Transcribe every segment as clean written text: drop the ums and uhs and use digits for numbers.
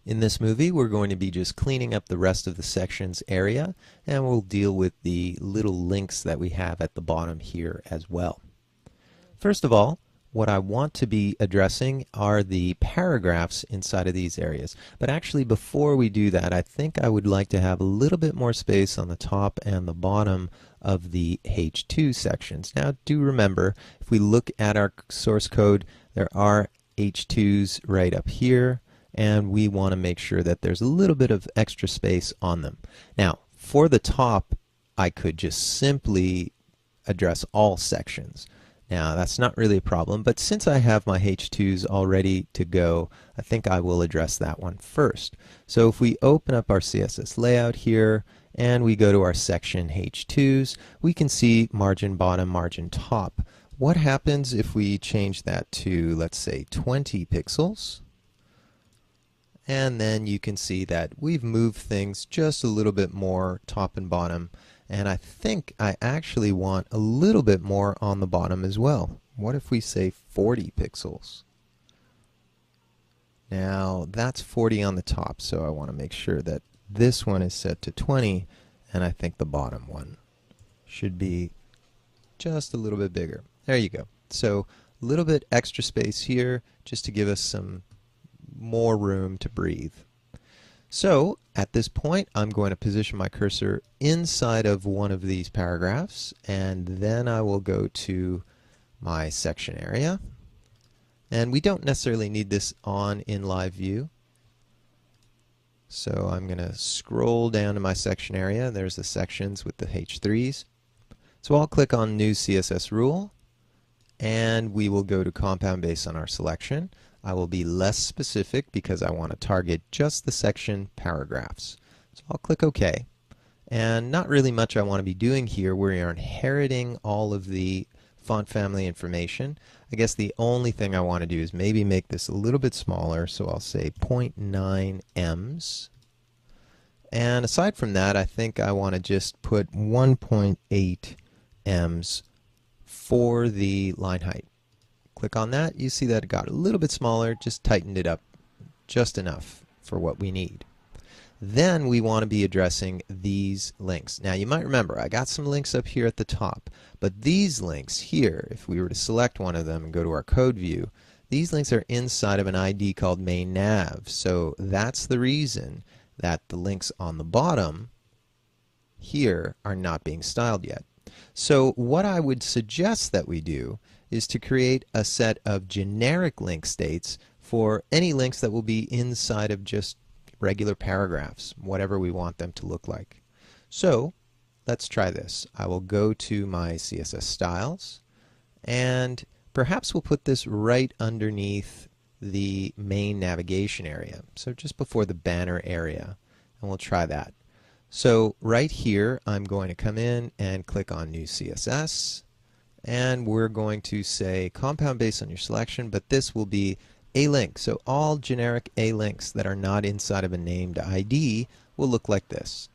In this movie, we're going to be just cleaning up the rest of the sections area, and we'll deal with the little links that we have at the bottom here as well. First of all, what I want to be addressing are the paragraphs inside of these areas. But actually, before we do that, I think I would like to have a little bit more space on the top and the bottom of the H2 sections. Now, do remember, if we look at our source code, there are H2s right up here, and we want to make sure that there's a little bit of extra space on them. Now, for the top, I could just simply address all sections. Now, that's not really a problem, but since I have my H2s all ready to go, I think I will address that one first. So if we open up our CSS layout here, and we go to our section H2s, we can see margin bottom, margin top. What happens if we change that to, let's say, 20 pixels? And then you can see that we've moved things just a little bit more top and bottom. And I think I actually want a little bit more on the bottom as well. What if we say 40 pixels? Now that's 40 on the top, so I want to make sure that this one is set to 20, and I think the bottom one should be just a little bit bigger. There you go. So a little bit extra space here just to give us some more room to breathe. So at this point, I'm going to position my cursor inside of one of these paragraphs, and then I will go to my section area. And we don't necessarily need this on in live view. So I'm going to scroll down to my section area. There's the sections with the H3s. So I'll click on New CSS Rule, and we will go to compound based on our selection. I will be less specific because I want to target just the section paragraphs. So I'll click OK. And not really much I want to be doing here. We are inheriting all of the font family information. I guess the only thing I want to do is maybe make this a little bit smaller. So I'll say 0.9 ems. And aside from that, I think I want to just put 1.8 ems for the line height. Click on that, you see that it got a little bit smaller, just tightened it up just enough for what we need. Then we want to be addressing these links. Now you might remember I got some links up here at the top, but these links here, if we were to select one of them and go to our code view, these links are inside of an ID called main nav. So that's the reason that the links on the bottom here are not being styled yet. So what I would suggest that we do is to create a set of generic link states for any links that will be inside of just regular paragraphs, whatever we want them to look like. So let's try this. I will go to my CSS styles, and perhaps we'll put this right underneath the main navigation area, so just before the banner area, and we'll try that. So right here I'm going to come in and click on New CSS, and we're going to say compound based on your selection, but this will be a link. So all generic a links that are not inside of a named ID will look like this.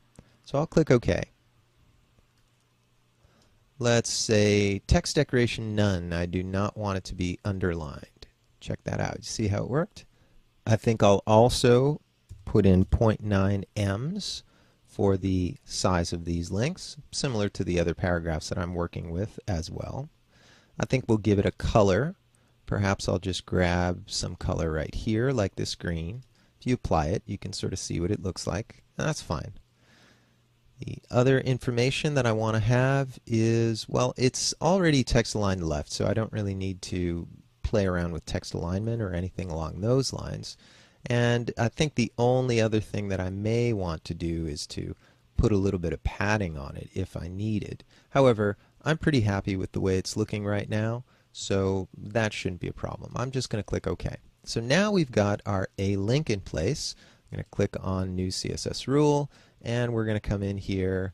So I'll click OK. Let's say text decoration none. I do not want it to be underlined. Check that out. You see how it worked? I think I'll also put in 0.9 ems for the size of these links, similar to the other paragraphs that I'm working with as well. I think we'll give it a color. Perhaps I'll just grab some color right here, like this green. If you apply it, you can sort of see what it looks like, and that's fine. The other information that I want to have is, well, it's already text aligned left, so I don't really need to play around with text alignment or anything along those lines. And I think the only other thing that I may want to do is to put a little bit of padding on it if I needed. However, I'm pretty happy with the way it's looking right now, so that shouldn't be a problem. I'm just going to click OK. So now we've got our A link in place. I'm going to click on New CSS Rule, and we're going to come in here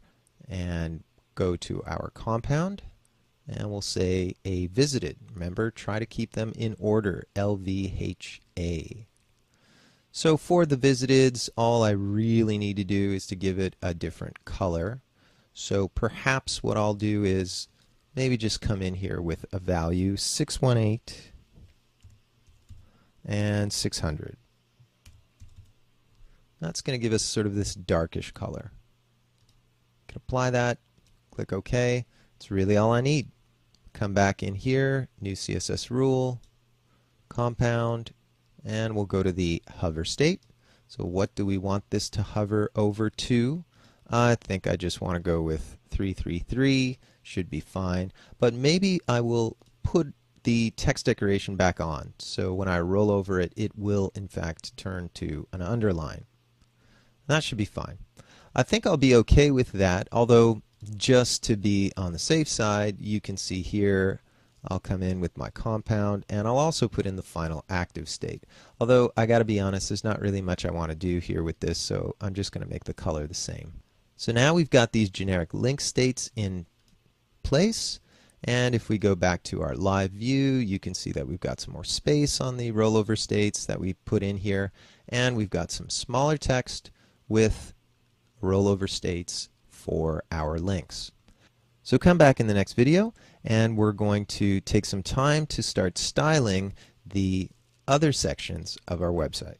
and go to our compound, and we'll say A visited. Remember, try to keep them in order, LVHA. So for the visiteds, all I really need to do is to give it a different color. So perhaps what I'll do is maybe just come in here with a value 618 and 600. That's going to give us sort of this darkish color. Can apply that, click OK. It's really all I need. Come back in here, new CSS rule, compound, and we'll go to the hover state. So what do we want this to hover over to? I think I just want to go with 333, should be fine. But maybe I will put the text decoration back on. So when I roll over it, it will in fact turn to an underline. That should be fine. I think I'll be okay with that, although just to be on the safe side, you can see here I'll come in with my compound and I'll also put in the final active state. Although I gotta be honest, there's not really much I want to do here with this, so I'm just going to make the color the same. So now we've got these generic link states in place, and if we go back to our live view, you can see that we've got some more space on the rollover states that we put in here, and we've got some smaller text with rollover states for our links. So come back in the next video and we're going to take some time to start styling the other sections of our website.